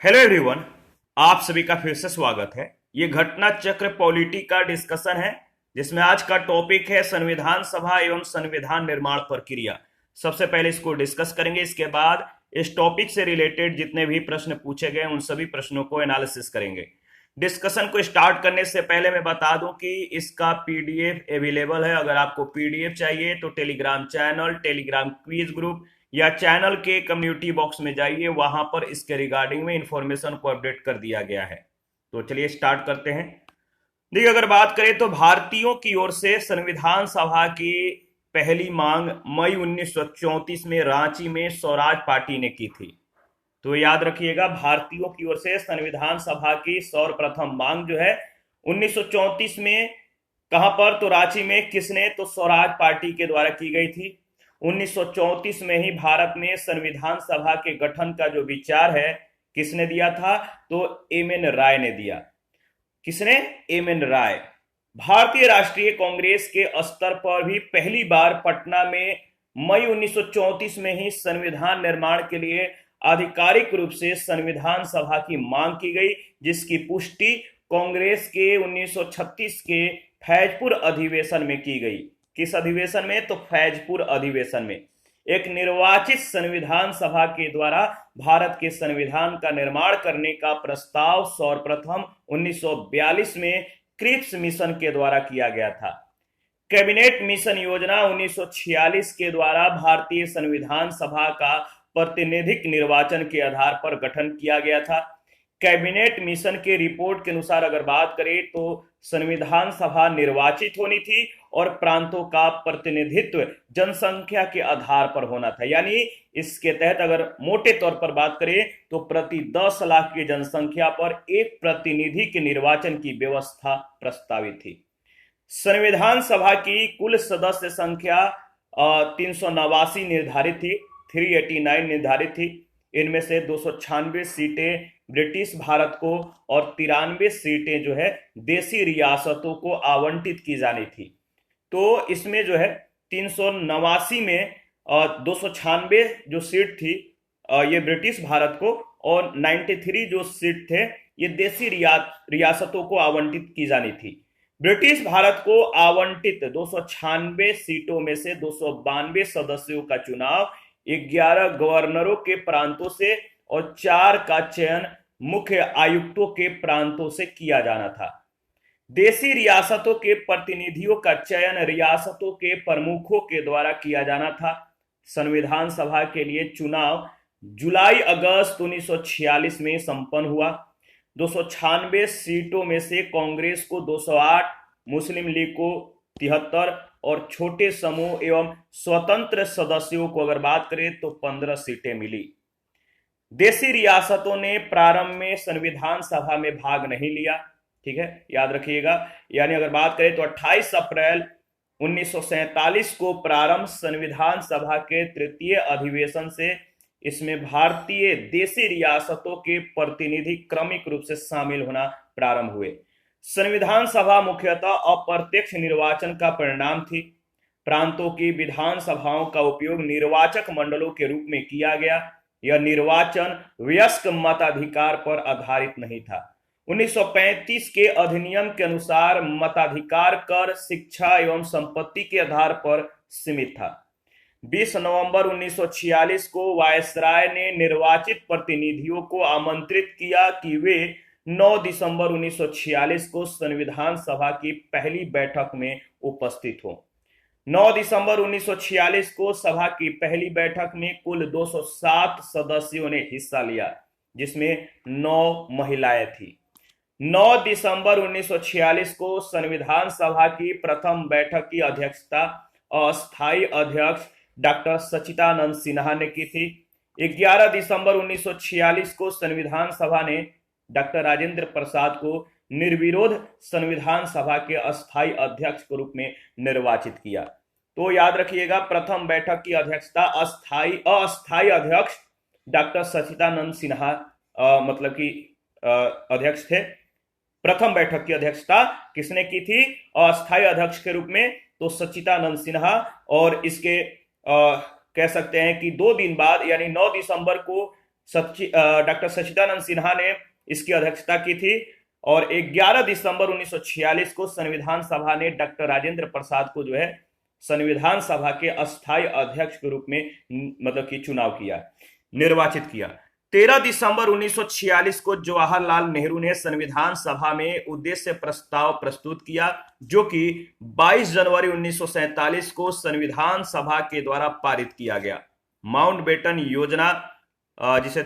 Hello everyone. आप सभी का फिर से स्वागत है। ये घटना चक्र पॉलिटी का डिस्कशन है जिसमें आज का टॉपिक है संविधान सभा एवं संविधान निर्माण प्रक्रिया। सबसे पहले इसको डिस्कस करेंगे, इसके बाद इस टॉपिक से रिलेटेड जितने भी प्रश्न पूछे गए उन सभी प्रश्नों को एनालिसिस करेंगे। डिस्कशन को स्टार्ट करने से पहले मैं बता दूं कि इसका पीडीएफ अवेलेबल है। अगर आपको पीडीएफ चाहिए तो Telegram channel, Telegram quiz group या चैनल के कम्युनिटी बॉक्स में जाइए, वहां पर इसके रिगार्डिंग में इंफॉर्मेशन को अपडेट कर दिया गया है। तो चलिए स्टार्ट करते हैं। देखिए, अगर बात करें तो भारतीयों की ओर से संविधान सभा की पहली मांग मई 1934 में रांची में स्वराज पार्टी ने की थी। तो याद रखिएगा, भारतीयों की ओर से संविधान सभा की सर्वप्रथम मांग जो है 1934 में कहां पर, तो रांची में। किसने? तो स्वराज पार्टी के द्वारा की गई थी। 1934 में ही भारत में संविधान सभा के गठन का जो विचार है किसने दिया था? तो एम एन राय ने दिया। किसने? एम एन राय। भारतीय राष्ट्रीय कांग्रेस के स्तर पर भी पहली बार पटना में मई 1934 में ही संविधान निर्माण के लिए आधिकारिक रूप से संविधान सभा की मांग की गई, जिसकी पुष्टि कांग्रेस के 1936 के फैजपुर अधिवेशन में की गई। किस अधिवेशन में? तो फैजपुर अधिवेशन में। एक निर्वाचित संविधान सभा के द्वारा भारत के संविधान का निर्माण करने का प्रस्ताव सर्वप्रथम 1942 में क्रिप्स मिशन के द्वारा किया गया था। कैबिनेट मिशन योजना 1946 के द्वारा भारतीय संविधान सभा का प्रतिनिधिक निर्वाचन के आधार पर गठन किया गया था। कैबिनेट मिशन के रिपोर्ट के अनुसार अगर बात करें तो संविधान सभा निर्वाचित होनी थी और प्रांतों का प्रतिनिधित्व जनसंख्या के आधार पर होना था। यानी इसके तहत अगर मोटे तौर पर बात करें तो प्रति 10 लाख की जनसंख्या पर एक प्रतिनिधि के निर्वाचन की व्यवस्था प्रस्तावित थी। संविधान सभा की कुल सदस्य संख्या 389 निर्धारित थी, 389 निर्धारित थी। इनमें से 296 सीटें ब्रिटिश भारत को और 93 सीटें जो है देसी रियासतों को आवंटित की जानी थी। तो इसमें जो है 389 में 296 जो सीट थी ये ब्रिटिश भारत को, और 93 जो सीट थे ये देसी रियासतों को आवंटित की जानी थी। ब्रिटिश भारत को आवंटित 296 सीटों में से 292 सदस्यों का चुनाव 11 गवर्नरों के प्रांतों से और 4 का चयन मुख्य आयुक्तों के प्रांतों से किया जाना था। देसी रियासतों के प्रतिनिधियों का चयन रियासतों के प्रमुखों के द्वारा किया जाना था। संविधान सभा के लिए चुनाव जुलाई अगस्त 1946 में संपन्न हुआ। 296 सीटों में से कांग्रेस को 208, मुस्लिम लीग को 73 और छोटे समूह एवं स्वतंत्र सदस्यों को अगर बात करें तो 15 सीटें मिली। देसी रियासतों ने प्रारंभ में संविधान सभा में भाग नहीं लिया, ठीक है, याद रखिएगा। यानी अगर बात करें तो 28 अप्रैल 1947 को प्रारंभ संविधान सभा के तृतीय अधिवेशन से इसमें भारतीय देसी रियासतों के प्रतिनिधि क्रमिक रूप से शामिल होना प्रारंभ हुए। संविधान सभा मुख्यतः अप्रत्यक्ष निर्वाचन का परिणाम थी। प्रांतों की विधान सभाओं का उपयोग निर्वाचक मंडलों के रूप में किया गया। यह निर्वाचन वयस्क मताधिकार पर आधारित नहीं था। 1935 के अधिनियम के अनुसार मताधिकार कर, शिक्षा एवं संपत्ति के आधार पर सीमित था। 20 नवंबर 1946 को वायसराय ने निर्वाचित प्रतिनिधियों को आमंत्रित किया कि वे 9 दिसंबर 1946 को संविधान सभा की पहली बैठक में उपस्थित हों। 9 दिसंबर 1946 को सभा की पहली बैठक में कुल 207 सदस्यों ने हिस्सा लिया, जिसमें 9 महिलाएं थी। 9 दिसंबर 1946 को संविधान सभा की प्रथम बैठक की अध्यक्षता अस्थायी अध्यक्ष डॉक्टर सच्चिदानंद सिन्हा ने की थी। 11 दिसंबर 1946 को संविधान सभा ने डॉक्टर राजेंद्र प्रसाद को निर्विरोध संविधान सभा के अस्थायी अध्यक्ष के रूप में निर्वाचित किया। तो याद रखिएगा, प्रथम बैठक की अध्यक्षता अस्थायी अध्यक्ष डॉक्टर सच्चिदानंद सिन्हा मतलब कि अध्यक्ष थे। प्रथम बैठक की अध्यक्षता किसने की थी अस्थायी अध्यक्ष के रूप में? तो सच्चिदानंद सिन्हा। और इसके कह सकते हैं कि 2 दिन बाद यानी 9 दिसंबर को डॉक्टर सच्चिदानंद सिन्हा ने इसकी अध्यक्षता की थी। और 11 दिसंबर 1946 को संविधान सभा ने डॉक्टर राजेंद्र प्रसाद को जो है संविधान सभा के अस्थायी अध्यक्ष के रूप में मतलब कि चुनाव किया, निर्वाचित किया। 13 दिसंबर 1946 को जवाहरलाल नेहरू ने संविधान सभा में उद्देश्य प्रस्ताव प्रस्तुत किया, जो कि 22 जनवरी 1947 को संविधान सभा के द्वारा पारित किया गया। माउंटबेटन योजना जिसे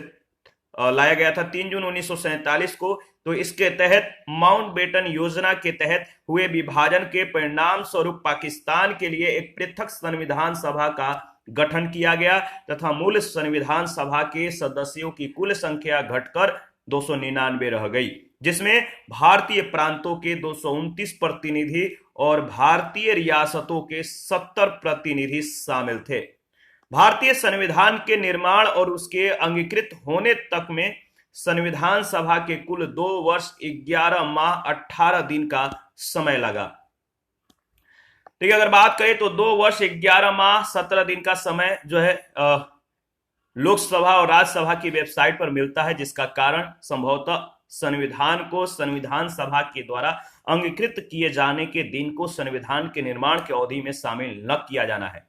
लाया गया था 3 जून 1947 को, तो इसके तहत माउंटबेटन योजना के तहत हुए विभाजन के परिणाम स्वरूप पाकिस्तान के लिए एक पृथक संविधान सभा का गठन किया गया तथा मूल संविधान सभा के सदस्यों की कुल संख्या घटकर 299 रह गई, जिसमें भारतीय प्रांतों के 229 प्रतिनिधि और भारतीय रियासतों के 70 प्रतिनिधि शामिल थे। भारतीय संविधान के निर्माण और उसके अंगीकृत होने तक में संविधान सभा के कुल 2 वर्ष 11 माह 18 दिन का समय लगा। ठीक है, अगर बात करें तो 2 वर्ष 11 माह 17 दिन का समय जो है लोकसभा और राज्यसभा की वेबसाइट पर मिलता है, जिसका कारण संभवतः संविधान को संविधान सभा के द्वारा अंगीकृत किए जाने के दिन को संविधान के निर्माण की अवधि में शामिल न किया जाना है।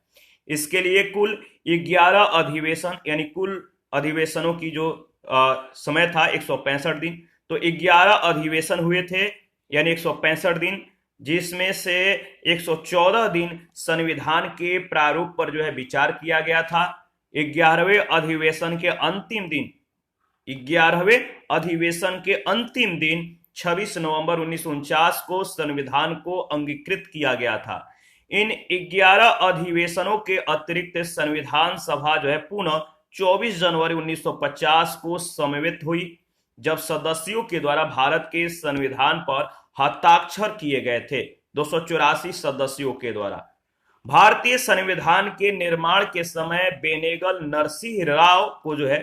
इसके लिए कुल 11 अधिवेशन यानी कुल अधिवेशनों की जो समय था 165 दिन, तो 11 अधिवेशन हुए थे यानी 165 दिन, जिसमें से 114 दिन संविधान के प्रारूप पर जो है विचार किया गया था। 11वें अधिवेशन के अंतिम दिन 26 नवंबर 1949 को संविधान को अंगीकृत किया गया था। इन 11 अधिवेशनों के अतिरिक्त संविधान सभा जो है पुनः 24 जनवरी 1950 को समवेत हुई, जब सदस्यों के द्वारा भारत के संविधान पर हस्ताक्षर किए गए थे 284 सदस्यों के द्वारा। भारतीय संविधान के निर्माण के समय बेनेगल नरसिंह राव को जो है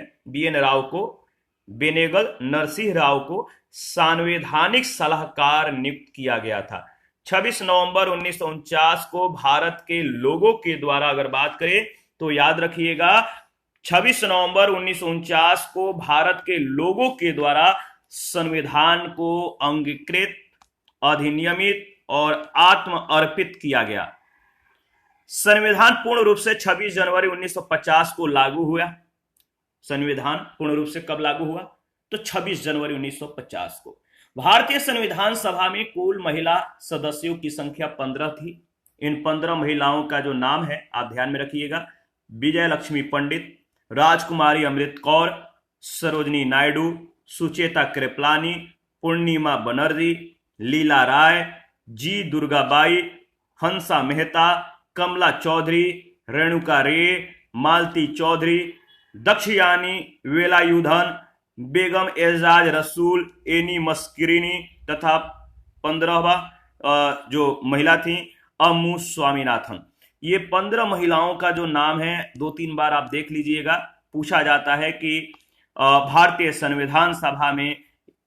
बेनेगल नरसिंह राव को संवैधानिक सलाहकार नियुक्त किया गया था। 26 नवंबर 1949 को भारत के लोगों के द्वारा अगर बात करें तो याद रखिएगा 26 नवंबर 1949 को भारत के लोगों के द्वारा संविधान को अंगीकृत, अधिनियमित और आत्म अर्पित किया गया। संविधान पूर्ण रूप से 26 जनवरी 1950 को लागू हुआ। संविधान पूर्ण रूप से कब लागू हुआ? तो 26 जनवरी 1950 को। भारतीय संविधान सभा में कुल महिला सदस्यों की संख्या 15 थी। इन 15 महिलाओं का जो नाम है आप ध्यान में रखिएगा: विजय लक्ष्मी पंडित, राजकुमारी अमृत कौर, सरोजनी नायडू, सुचेता कृपलानी, पूर्णिमा बनर्जी, लीला राय, जी दुर्गाबाई, हंसा मेहता, कमला चौधरी, रेणुका रे, मालती चौधरी, दक्षयानी वेलायुधन, बेगम एजाज रसूल, एनी मस्किरिनी तथा 15वां जो महिला थी अम्मू स्वामीनाथन। ये 15 महिलाओं का जो नाम है 2-3 बार आप देख लीजिएगा। पूछा जाता है कि भारतीय संविधान सभा में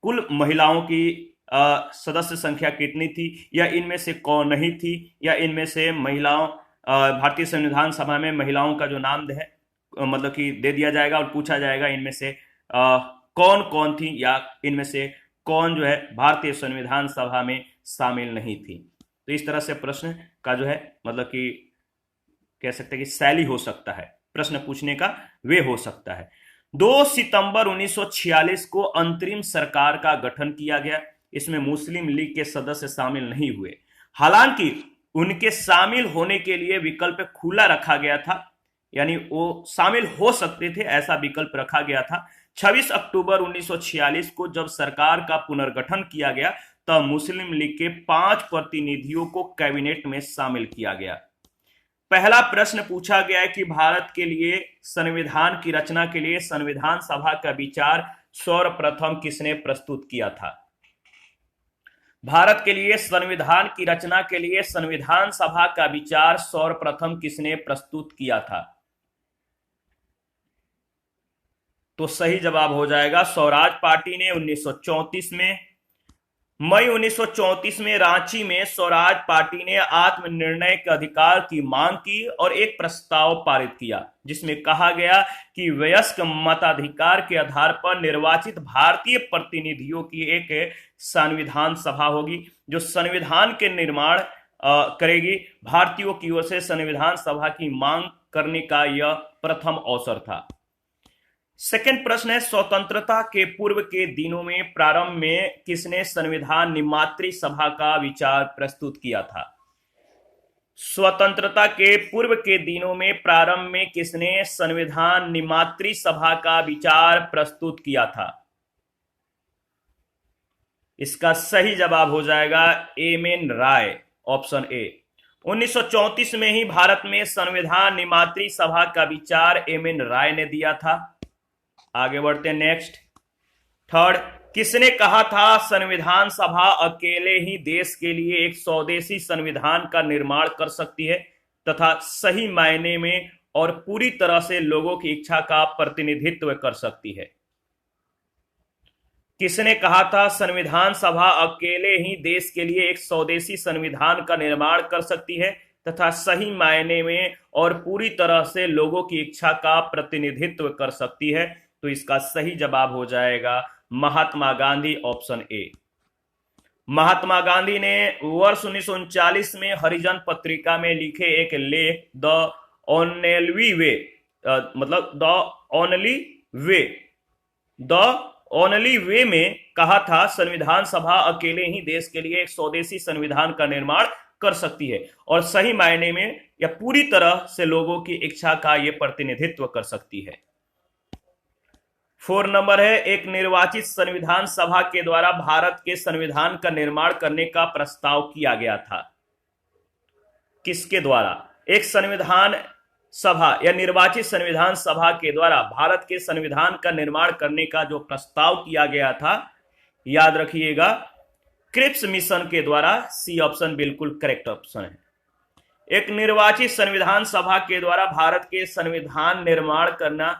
कुल महिलाओं की सदस्य संख्या कितनी थी, या इनमें से कौन नहीं थी, या इनमें से महिलाओं भारतीय संविधान सभा में महिलाओं का जो नाम है मतलब कि दे दिया जाएगा और पूछा जाएगा इनमें से कौन कौन थी या इनमें से कौन जो है भारतीय संविधान सभा में शामिल नहीं थी। तो इस तरह से प्रश्न का जो है मतलब कि कह सकते हैं कि शैली हो सकता है, प्रश्न पूछने का वे हो सकता है। 2 सितंबर 1946 को अंतरिम सरकार का गठन किया गया। इसमें मुस्लिम लीग के सदस्य शामिल नहीं हुए, हालांकि उनके शामिल होने के लिए विकल्प खुला रखा गया था, यानी वो शामिल हो सकते थे, ऐसा विकल्प रखा गया था। 26 अक्टूबर 1946 को जब सरकार का पुनर्गठन किया गया तब मुस्लिम लीग के 5 प्रतिनिधियों को कैबिनेट में शामिल किया गया। पहला प्रश्न पूछा गया है कि भारत के लिए संविधान की रचना के लिए संविधान सभा का विचार सर्वप्रथम किसने प्रस्तुत किया था? भारत के लिए संविधान की रचना के लिए संविधान सभा का विचार सर्वप्रथम किसने प्रस्तुत किया था? तो सही जवाब हो जाएगा स्वराज पार्टी ने 1934 में। मई 1934 में रांची में स्वराज पार्टी ने आत्मनिर्णय के अधिकार की मांग की और एक प्रस्ताव पारित किया जिसमें कहा गया कि वयस्क मताधिकार के आधार पर निर्वाचित भारतीय प्रतिनिधियों की एक संविधान सभा होगी जो संविधान के निर्माण करेगी। भारतीयों की ओर से संविधान सभा की मांग करने का यह प्रथम अवसर था। सेकंड प्रश्न है, स्वतंत्रता के पूर्व के दिनों में प्रारंभ में किसने संविधान निर्मात्री सभा का विचार प्रस्तुत किया था? स्वतंत्रता के पूर्व के दिनों में प्रारंभ में किसने संविधान निर्मात्री सभा का विचार प्रस्तुत किया था? इसका सही जवाब हो जाएगा एम.एन. Rai, option A. 1934 में ही भारत में संविधान निर्मात्री सभा का विचार एम.एन. राय ने दिया था। आगे बढ़ते हैं नेक्स्ट। थर्ड, किसने कहा था संविधान सभा अकेले ही देश के लिए एक स्वदेशी संविधान का निर्माण कर सकती है तथा सही मायने में और पूरी तरह से लोगों की इच्छा का प्रतिनिधित्व कर सकती है? किसने कहा था संविधान सभा अकेले ही देश के लिए एक स्वदेशी संविधान का निर्माण कर सकती है तथा सही मायने में और पूरी तरह से लोगों की इच्छा का प्रतिनिधित्व कर सकती है? तो इसका सही जवाब हो जाएगा महात्मा गांधी, ऑप्शन ए। महात्मा गांधी ने वर्ष 1939 में हरिजन पत्रिका में लिखे एक लेख द ओनली वे, मतलब द ओनली वे में कहा था संविधान सभा अकेले ही देश के लिए एक स्वदेशी संविधान का निर्माण कर सकती है और सही मायने में या पूरी तरह से लोगों की इच्छा का यह प्रतिनिधित्व कर सकती है। 4 नंबर है, एक निर्वाचित संविधान सभा के द्वारा भारत के संविधान का निर्माण करने का प्रस्ताव किया गया था। किसके द्वारा? एक संविधान सभा या निर्वाचित संविधान सभा के द्वारा भारत के संविधान का निर्माण करने का जो प्रस्ताव किया गया था, याद रखिएगा, क्रिप्स मिशन के द्वारा। सी ऑप्शन बिल्कुल करेक्ट ऑप्शन है। एक निर्वाचित संविधान सभा के द्वारा भारत के संविधान निर्माण करना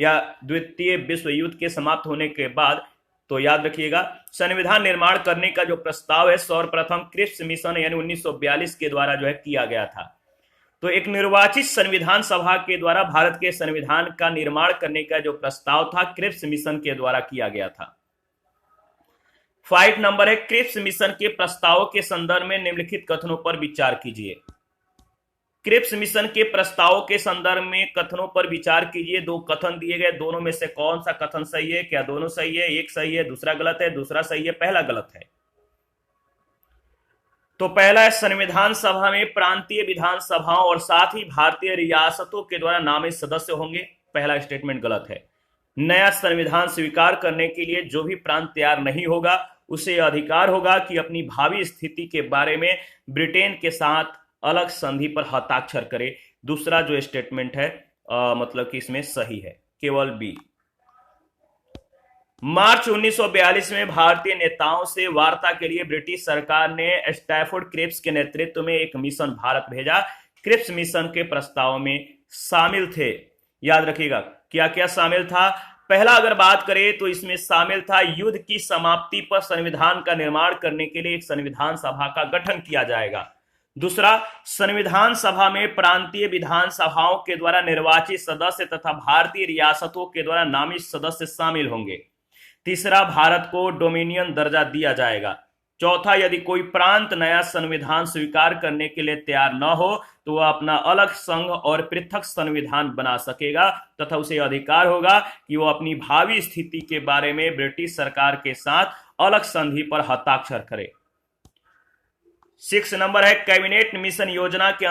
या द्वितीय विश्व युद्ध के समाप्त होने के बाद, तो याद रखिएगा संविधान निर्माण करने का जो प्रस्ताव है सर्वप्रथम क्रिप्स मिशन यानी 1942 के द्वारा जो है किया गया था। तो एक निर्वाचित संविधान सभा के द्वारा भारत के संविधान का निर्माण करने का जो प्रस्ताव था क्रिप्स मिशन के द्वारा किया गया था। 5 नंबर है, क्रिप्स मिशन के प्रस्तावों के संदर्भ में निम्नलिखित कथनों पर विचार कीजिए। क्रिप्स मिशन के प्रस्तावों के संदर्भ में कथनों पर विचार कीजिए। 2 कथन दिए गए, दोनों में से कौन सा कथन सही है? क्या दोनों सही है? एक सही है, दूसरा गलत है, दूसरा सही है, पहला गलत है। तो पहला है, संविधान सभा में प्रांतीय विधानसभाओं और साथ ही भारतीय रियासतों के द्वारा नामित सदस्य होंगे। पहला स्टेटमेंट गलत है। नया संविधान स्वीकार करने के लिए जो भी प्रांत तैयार नहीं होगा उसे अधिकार होगा कि अपनी भावी स्थिति के बारे में ब्रिटेन के साथ अलग संधि पर हस्ताक्षर करे। दूसरा जो स्टेटमेंट है मतलब कि इसमें सही है, केवल बी। मार्च 1942 में भारतीय नेताओं से वार्ता के लिए ब्रिटिश सरकार ने स्टैफोर्ड क्रिप्स के नेतृत्व में एक मिशन भारत भेजा। क्रिप्स मिशन के प्रस्ताव में शामिल थे, याद रखिएगा क्या क्या शामिल था। पहला अगर बात करें तो इसमें शामिल था युद्ध की समाप्ति पर संविधान का निर्माण करने के लिए एक संविधान सभा का गठन किया जाएगा। दूसरा, संविधान सभा में प्रांतीय विधानसभाओं के द्वारा निर्वाचित सदस्य तथा भारतीय रियासतों के द्वारा नामित सदस्य शामिल होंगे। तीसरा, भारत को डोमिनियन दर्जा दिया जाएगा। चौथा, यदि कोई प्रांत नया संविधान स्वीकार करने के लिए तैयार न हो तो वह अपना अलग संघ और पृथक संविधान बना सकेगा तथा उसे अधिकार होगा कि वह अपनी भावी स्थिति के बारे में ब्रिटिश सरकार के साथ अलग संधि पर हस्ताक्षर करे। 6 नंबर है, कैबिनेट मिशन योजना के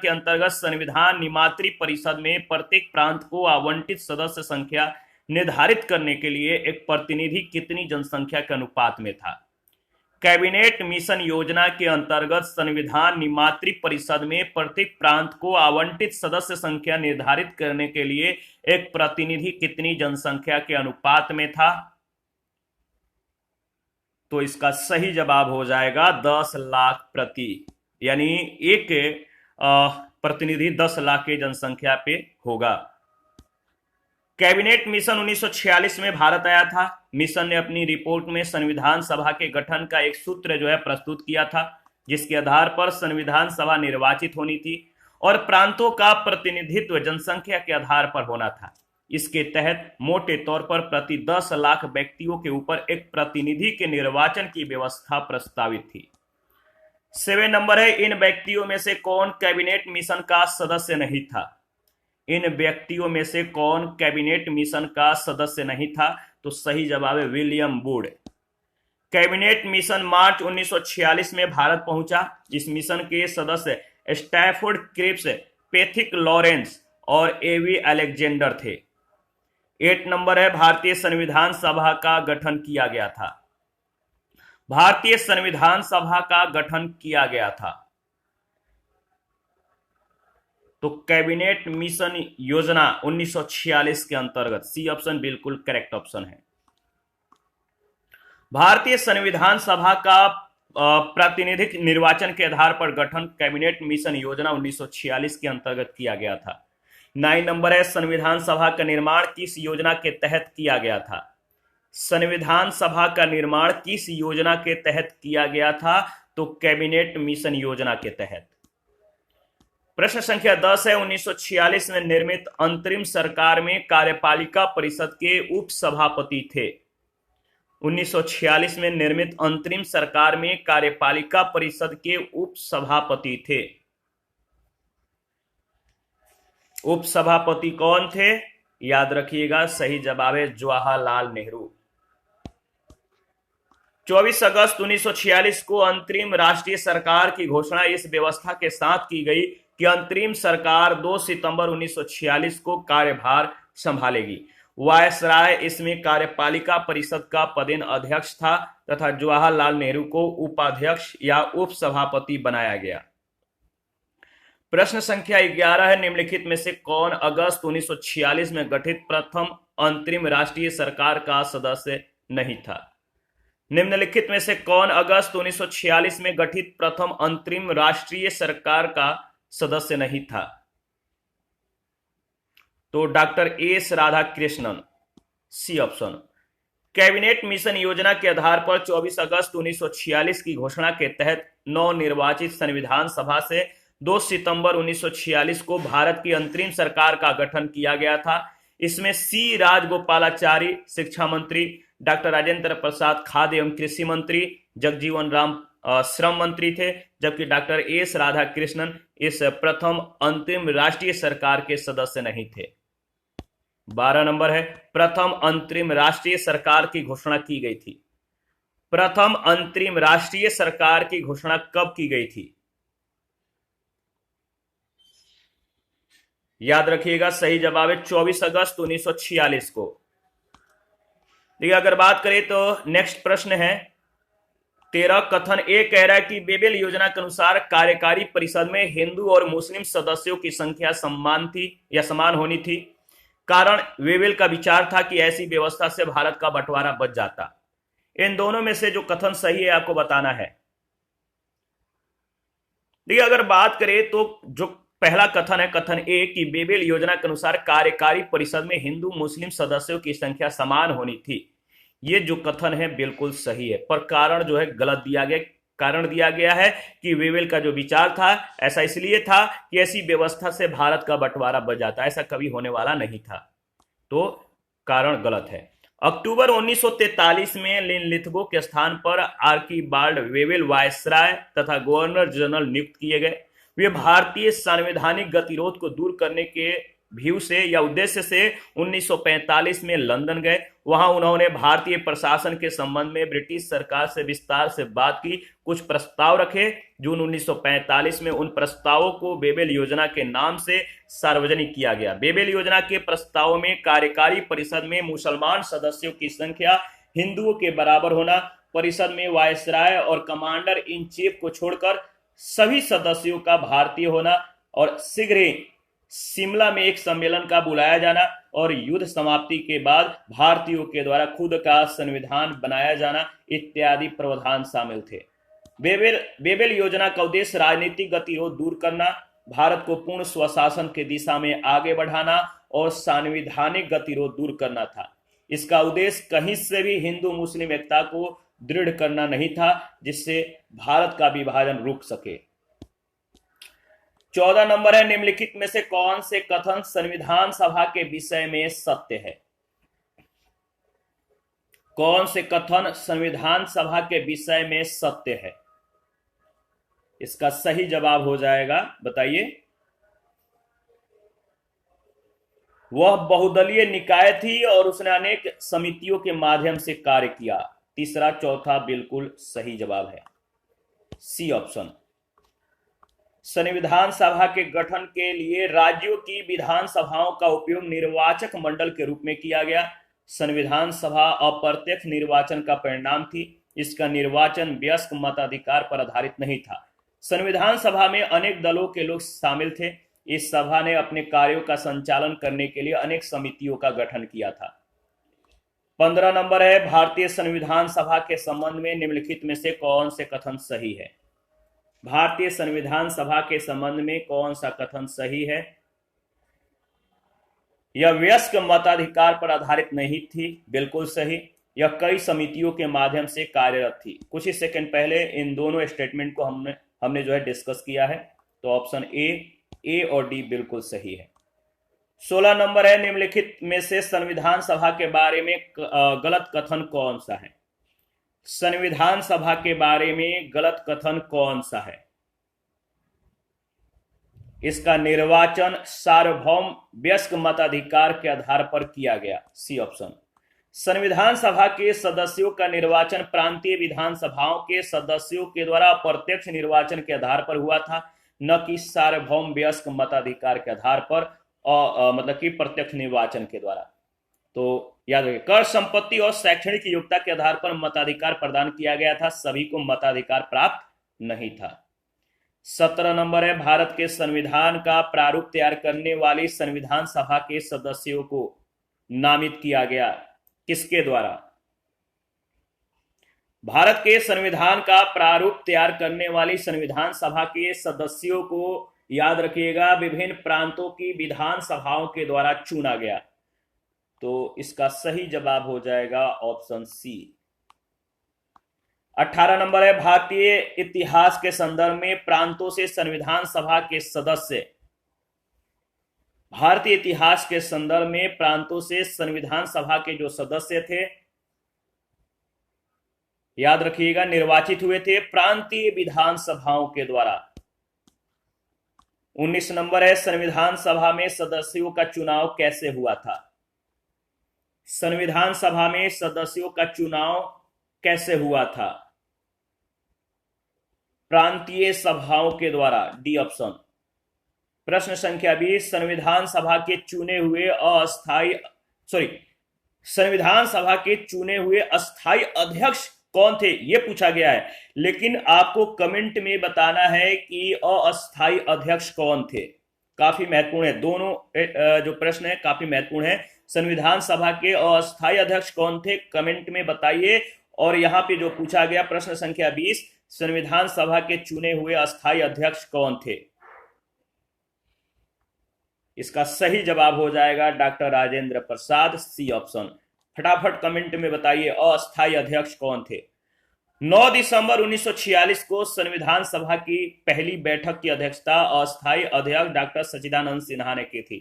अंतर्गत संविधान निर्मात्री परिषद में प्रत्येक प्रांत को आवंटित सदस्य संख्या निर्धारित करने के लिए एक प्रतिनिधि कितनी जनसंख्या के अनुपात में था? कैबिनेट मिशन योजना के अंतर्गत संविधान निर्मात्री परिषद में प्रत्येक प्रांत को आवंटित सदस्य संख्या निर्धारित करने के लिए एक प्रतिनिधि कितनी जनसंख्या के अनुपात में था? तो इसका सही जवाब हो जाएगा 10 लाख प्रति, यानी एक प्रतिनिधि 10 लाख की जनसंख्या पे होगा। कैबिनेट मिशन 1946 में भारत आया था। मिशन ने अपनी रिपोर्ट में संविधान सभा के गठन का एक सूत्र जो है प्रस्तुत किया था, जिसके आधार पर संविधान सभा निर्वाचित होनी थी और प्रांतों का प्रतिनिधित्व जनसंख्या के आधार पर होना था। इसके तहत मोटे तौर पर प्रति 10 लाख व्यक्तियों के ऊपर एक प्रतिनिधि के निर्वाचन की व्यवस्था प्रस्तावित थी। 7 नंबर है, इन व्यक्तियों में से कौन कैबिनेट मिशन का सदस्य नहीं था? इन व्यक्तियों में से कौन कैबिनेट मिशन का सदस्य नहीं था? तो सही जवाब है विलियम वुड। कैबिनेट मिशन मार्च 1946 में भारत पहुंचा। इस मिशन के सदस्य स्टैफोर्ड क्रिप्स, पैथिक लॉरेंस और एवी अलेक्जेंडर थे। 8 नंबर है, भारतीय संविधान सभा का गठन किया गया था। भारतीय संविधान सभा का गठन किया गया था। तो कैबिनेट मिशन योजना 1946 के अंतर्गत सी ऑप्शन बिल्कुल करेक्ट ऑप्शन है। भारतीय संविधान सभा का प्रातिनिधिक निर्वाचन के आधार पर गठन कैबिनेट मिशन योजना 1946 के अंतर्गत किया गया था। 9 नंबर है, संविधान सभा का निर्माण किस योजना के तहत किया गया था? संविधान सभा का निर्माण किस योजना के तहत किया गया था? तो कैबिनेट मिशन योजना के तहत। प्रश्न संख्या 10 है, 1946 में निर्मित अंतरिम सरकार में कार्यपालिका परिषद के उप सभापति थे। 1946 में निर्मित अंतरिम सरकार में कार्यपालिका परिषद के उप सभापति थे। उप सभापति कौन थे? याद रखिएगा, सही जवाब है जवाहरलाल नेहरू। 24 अगस्त 1946 को अंतरिम राष्ट्रीय सरकार की घोषणा इस व्यवस्था के साथ की गई कि अंतरिम सरकार 2 सितंबर 1946 को कार्यभार संभालेगी। वायसराय इसमें कार्यपालिका परिषद का पदेन अध्यक्ष था तथा जवाहरलाल नेहरू को उपाध्यक्ष या उप सभापति बनाया गया। प्रश्न संख्या 11 है, निम्नलिखित में से कौन अगस्त 1946 में गठित प्रथम अंतरिम राष्ट्रीय सरकार का सदस्य नहीं था? निम्नलिखित में से कौन अगस्त 1946 में गठित प्रथम अंतरिम राष्ट्रीय सरकार का सदस्य नहीं था? तो doctor S Radhakrishnan, C option. Cabinet mission योजना के आधार पर 24 अगस्त 1946 की घोषणा के तहत नवनिर्वाचित संविधान सभा से 2 सितंबर 1946 को भारत की अंतरिम सरकार का गठन किया गया था। इसमें सी राजगोपालाचारी शिक्षा मंत्री, डॉक्टर राजेंद्र प्रसाद खाद्य एवं कृषि मंत्री, जगजीवन राम श्रम मंत्री थे, जबकि डॉक्टर एस राधाकृष्णन इस प्रथम अंतरिम राष्ट्रीय सरकार के सदस्य नहीं थे। 12 नंबर है, प्रथम अंतरिम राष्ट्रीय सरकार की घोषणा की गई थी। प्रथम अंतरिम राष्ट्रीय सरकार की घोषणा कब की गई थी? याद रखिएगा, सही जवाब है 24 अगस्त 1946 को। देखिए, अगर बात करें तो नेक्स्ट प्रश्न है 13। कथन ए कह रहा है कि बेबेल योजना के अनुसार कार्यकारी परिषद में हिंदू और मुस्लिम सदस्यों की संख्या समान थी या समान होनी थी। कारण वेबेल का विचार था कि ऐसी व्यवस्था से भारत का बंटवारा बच जाता। इन दोनों में से जो कथन सही है आपको बताना है। देखिए, अगर बात करें तो जो पहला कथन है, कथन ए कि बेबेल योजना के अनुसार कार्यकारी परिषद में हिंदू मुस्लिम सदस्यों की संख्या समान होनी थी, ये जो कथन है बिल्कुल सही है, पर कारण जो है गलत दिया गया। कारण दिया गया है कि वेबेल का जो विचार था ऐसा इसलिए था कि ऐसी व्यवस्था से भारत का बंटवारा बच जाता, ऐसा कभी होने वाला नहीं था, तो कारण गलत है। अक्टूबर 1943 में लिनलिथगो के स्थान पर आर्कीबाल्ड वेबेल वायसराय तथा गवर्नर जनरल नियुक्त किए गए। वे भारतीय संवैधानिक गतिरोध को दूर करने के व्यू से या उद्देश्य से 1945 में लंदन गए। वहां उन्होंने भारतीय प्रशासन के संबंध में ब्रिटिश सरकार से विस्तार से बात की, कुछ प्रस्ताव रखे। जून 1945 में उन प्रस्तावों को बेबेल योजना के नाम से सार्वजनिक किया गया। बेबेल योजना के प्रस्तावों में कार्यकारी परिषद में मुसलमान सदस्यों की संख्या हिंदुओं के बराबर होना, परिषद में वायसराय और कमांडर इन चीफ को छोड़कर सभी सदस्यों का भारतीय होना और शीघ्र ही शिमला में एक सम्मेलन का बुलाया जाना और युद्ध समाप्ति के बाद भारतीयों के द्वारा खुद का संविधान बनाया जाना इत्यादि प्रावधान शामिल थे। बेबेल योजना का उद्देश्य राजनीतिक गतिरोध दूर करना, भारत को पूर्ण स्वशासन की दिशा में आगे बढ़ाना और सांविधानिक गतिरोध दूर करना था। इसका उद्देश्य कहीं से भी हिंदू मुस्लिम एकता को दृढ़ करना नहीं था जिससे भारत का विभाजन रुक सके। 14 नंबर है, निम्नलिखित में से कौन से कथन संविधान सभा के विषय में सत्य है? कौन से कथन संविधान सभा के विषय में सत्य है? इसका सही जवाब हो जाएगा, बताइए। वह बहुदलीय निकाय थी और उसने अनेक समितियों के माध्यम से कार्य किया। तीसरा चौथा बिल्कुल सही जवाब है, सी ऑप्शन। संविधान सभा के गठन के लिए राज्यों की विधानसभाओं का उपयोग निर्वाचक मंडल के रूप में किया गया। संविधान सभा अप्रत्यक्ष निर्वाचन का परिणाम थी। इसका निर्वाचन वयस्क मताधिकार पर आधारित नहीं था। संविधान सभा में अनेक दलों के लोग शामिल थे। इस सभा ने अपने कार्यों का संचालन करने के लिए अनेक समितियों का गठन किया था। 15 नंबर है, भारतीय संविधान सभा के संबंध में निम्नलिखित में से कौन से कथन सही है? भारतीय संविधान सभा के संबंध में कौन सा कथन सही है? यह वयस्क मताधिकार पर आधारित नहीं थी, बिल्कुल सही। यह कई समितियों के माध्यम से कार्यरत थी। कुछ ही सेकंड पहले इन दोनों स्टेटमेंट को हमने जो है डिस्कस किया है, तो ऑप्शन ए और डी बिल्कुल सही है। 16 नंबर है, निम्नलिखित में से संविधान सभा के बारे में गलत कथन कौन सा है? संविधान सभा के बारे में गलत कथन कौन सा है? इसका निर्वाचन सार्वभौम वयस्क मताधिकार के आधार पर किया गया, सी ऑप्शन। संविधान सभा के सदस्यों का निर्वाचन प्रांतीय विधानसभाओं के सदस्यों के द्वारा अप्रत्यक्ष निर्वाचन के आधार पर हुआ था, न कि सार्वभौम वयस्क मताधिकार के आधार पर, मतलब कि प्रत्यक्ष निर्वाचन के द्वारा। तो याद रखिए, कर, संपत्ति और शैक्षणिक योग्यता के आधार पर मताधिकार प्रदान किया गया था, सभी को मताधिकार प्राप्त नहीं था। 17 नंबर है, भारत के संविधान का प्रारूप तैयार करने वाली संविधान सभा के सदस्यों को नामित किया गया, किसके द्वारा? भारत के संविधान का प्रारूप तैयार करने वाली संविधान सभा के सदस्यों को, याद रखिएगा, विभिन्न प्रांतों की विधानसभाओं के द्वारा चुना गया। तो इसका सही जवाब हो जाएगा ऑप्शन सी। 18 नंबर है, भारतीय इतिहास के संदर्भ में प्रांतों से संविधान सभा के सदस्य, भारतीय इतिहास के संदर्भ में प्रांतों से संविधान सभा के जो सदस्य थे, याद रखिएगा, निर्वाचित हुए थे प्रांतीय विधानसभाओं के द्वारा। 19 नंबर है, संविधान सभा में सदस्यों का चुनाव कैसे हुआ था? संविधान सभा में सदस्यों का चुनाव कैसे हुआ था? प्रांतीय सभाओं के द्वारा, डी ऑप्शन। प्रश्न संख्या 20, संविधान सभा के चुने हुए अस्थायी अध्यक्ष कौन थे, यह पूछा गया है। लेकिन आपको कमेंट में बताना है कि अस्थायी अध्यक्ष कौन थे। काफी महत्वपूर्ण है, दोनों जो प्रश्न है काफी महत्वपूर्ण है। संविधान सभा के अस्थायी अध्यक्ष कौन थे, कमेंट में बताइए। और यहां पे जो पूछा गया प्रश्न संख्या 20, संविधान सभा के चुने हुए अस्थायी अध्यक्ष कौन थे? इसका सही जवाब हो जाएगा doctor Rajendra Prasad, C option. फटाफट कमेंट में बताइए अस्थायी अध्यक्ष कौन थे। 9 दिसंबर 1946 को संविधान सभा की पहली बैठक की अध्यक्षता अस्थायी अध्यक्ष डॉक्टर सच्चिदानंद सिन्हा ने की थी।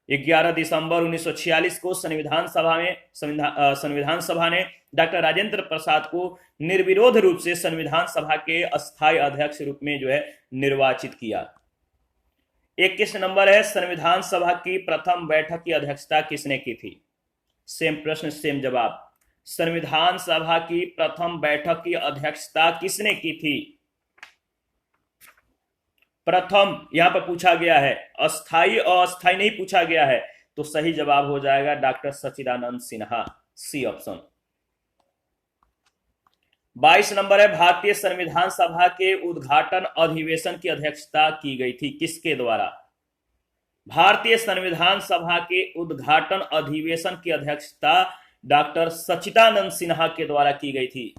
11 दिसंबर 1946 को संविधान सभा ने डॉक्टर राजेंद्र प्रसाद को निर्विरोध रूप से संविधान सभा के अस्थायी अध्यक्ष रूप में जो है निर्वाचित किया। 21 नंबर है, संविधान सभा की प्रथम बैठक की अध्यक्षता किसने की थी? सेम प्रश्न सेम जवाब। संविधान सभा की प्रथम बैठक की अध्यक्षता किसने की थी? प्रथम यहां पर पूछा गया है, अस्थाई और अस्थाई नहीं पूछा गया है, तो सही जवाब हो जाएगा डॉक्टर सच्चिदानंद सिन्हा, सी ऑप्शन। 22 नंबर है, भारतीय संविधान सभा के उद्घाटन अधिवेशन की अध्यक्षता की गई थी, किसके द्वारा? भारतीय संविधान सभा के उद्घाटन अधिवेशन की अध्यक्षता डॉक्टर सच्चिदानंद सिन्हा के द्वारा की गई थी।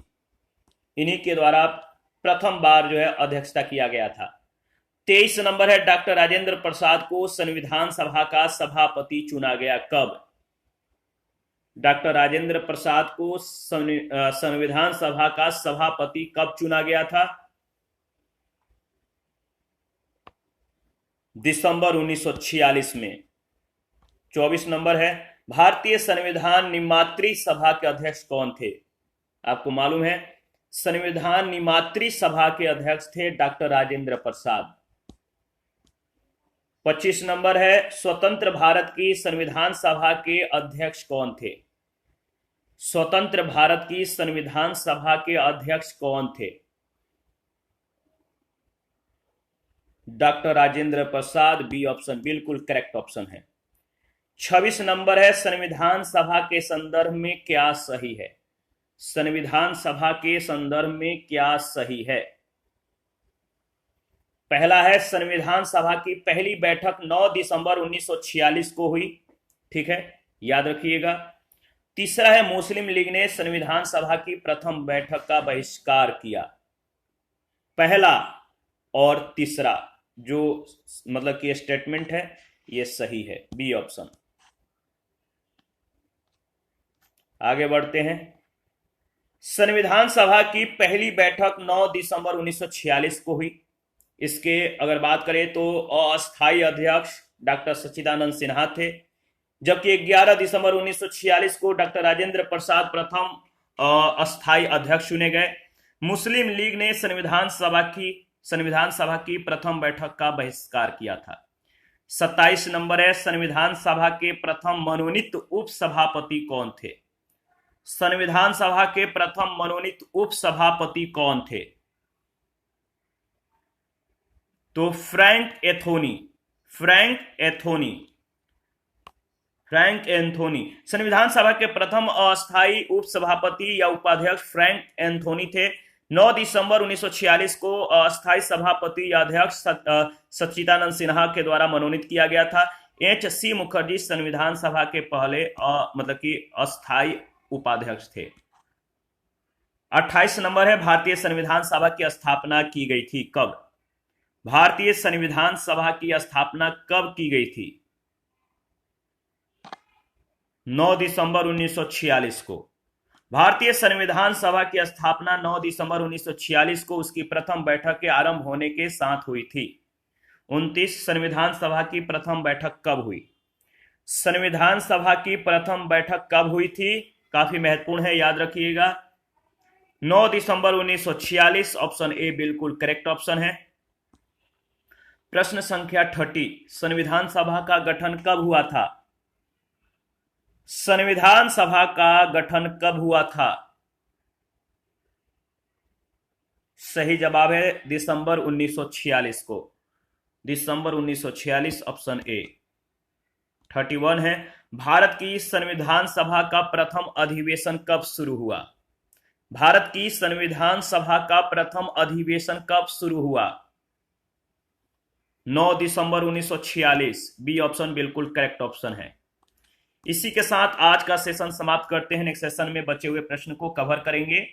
इन्हीं के द्वारा प्रथम बार जो है अध्यक्षता किया गया था। 23 नंबर है, डॉक्टर राजेंद्र प्रसाद को संविधान सभा का सभापति चुना गया कब? डॉक्टर राजेंद्र प्रसाद को संविधान सभा का सभापति कब चुना गया था? दिसंबर 1946 में। 24 नंबर है, भारतीय संविधान निर्मात्री सभा के अध्यक्ष कौन थे? आपको मालूम है, संविधान निर्मात्री सभा के अध्यक्ष थे डॉक्टर राजेंद्र प्रसाद। 25 नंबर है, स्वतंत्र भारत की संविधान सभा के अध्यक्ष कौन थे? स्वतंत्र भारत की संविधान सभा के अध्यक्ष कौन थे? Doctor Rajendra Prasad, B option बिल्कुल करेक्ट ऑप्शन है। 26 नंबर है, संविधान सभा के संदर्भ में क्या सही है? संविधान सभा के संदर्भ में क्या सही है? पहला है, संविधान सभा की पहली बैठक 9 दिसंबर 1946 को हुई, ठीक है, याद रखिएगा। तीसरा है, मुस्लिम लीग ने संविधान सभा की प्रथम बैठक का बहिष्कार किया। पहला और तीसरा जो मतलब कि स्टेटमेंट है ये सही है, बी ऑप्शन। आगे बढ़ते हैं। संविधान सभा की पहली बैठक 9 दिसंबर 1946 को हुई। इसके अगर बात करें तो अस्थायी अध्यक्ष डॉक्टर सच्चिदानंद सिन्हा थे, जबकि 11 दिसंबर 1946 को डॉक्टर राजेंद्र प्रसाद प्रथम अस्थायी अध्यक्ष चुने गए। मुस्लिम लीग ने संविधान सभा की प्रथम बैठक का बहिष्कार किया था। 27 नंबर है, संविधान सभा के प्रथम मनोनीत उपसभापति कौन थे? संविधान सभा के प्रथम मनोनीत उपसभापति कौन थे? तो फ्रैंक एंथोनी संविधान सभा के प्रथम अस्थायी उपसभापति या उपाध्यक्ष फ्रैंक एंथोनी थे। 9 दिसंबर 1946 को अस्थायी सभापति या अध्यक्ष सच्चिदानंद सिन्हा के द्वारा मनोनीत किया गया था। H.C. मुखर्जी संविधान सभा के पहले मतलब कि अस्थायी उपाध्यक्ष थे। 28 नंबर है, भारतीय संविधान सभा की स्थापना की गई थी कब? भारतीय संविधान सभा की स्थापना कब की गई थी? 9 दिसंबर 1946 को। भारतीय संविधान सभा की स्थापना 9 दिसंबर 1946 को उसकी प्रथम बैठक के आरंभ होने के साथ हुई थी। 29 संविधान सभा की प्रथम बैठक कब हुई? संविधान सभा की प्रथम बैठक कब हुई थी? काफी महत्वपूर्ण है, याद रखिएगा। 9 दिसंबर 1946, ऑप्शन ए बिल्कुल करेक्ट ऑप्शन है। प्रश्न संख्या 30, संविधान सभा का गठन कब हुआ था? संविधान सभा का गठन कब हुआ था? सही जवाब है दिसंबर 1946 को। दिसंबर 1946, ऑप्शन ए। 31 है, भारत की संविधान सभा का प्रथम अधिवेशन कब शुरू हुआ? भारत की संविधान सभा का प्रथम अधिवेशन कब शुरू हुआ? 9 दिसंबर 1946, बी ऑप्शन बिल्कुल करेक्ट ऑप्शन है। इसी के साथ आज का सेशन समाप्त करते हैं। नेक्स्ट सेशन में बचे हुए प्रश्न को कवर करेंगे।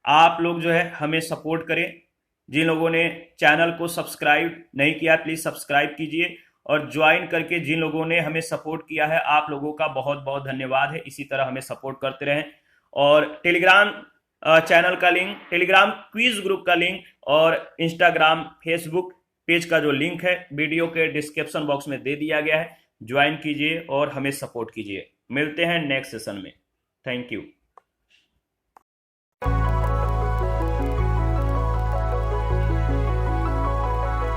आप लोग जो है हमें सपोर्ट करें। जिन लोगों ने चैनल को सब्सक्राइब नहीं किया प्लीज सब्सक्राइब कीजिए, और ज्वाइन करके जिन लोगों ने हमें सपोर्ट किया है आप लोगों का बहुत बहुत धन्यवाद है। इसी तरह हमें सपोर्ट करते रहें। और टेलीग्राम चैनल का लिंक, टेलीग्राम क्विज ग्रुप का लिंक और इंस्टाग्राम फेसबुक पेज का जो लिंक है वीडियो के डिस्क्रिप्शन बॉक्स में दे दिया गया है। ज्वाइन कीजिए और हमें सपोर्ट कीजिए। मिलते हैं नेक्स्ट सेशन में। Thank you.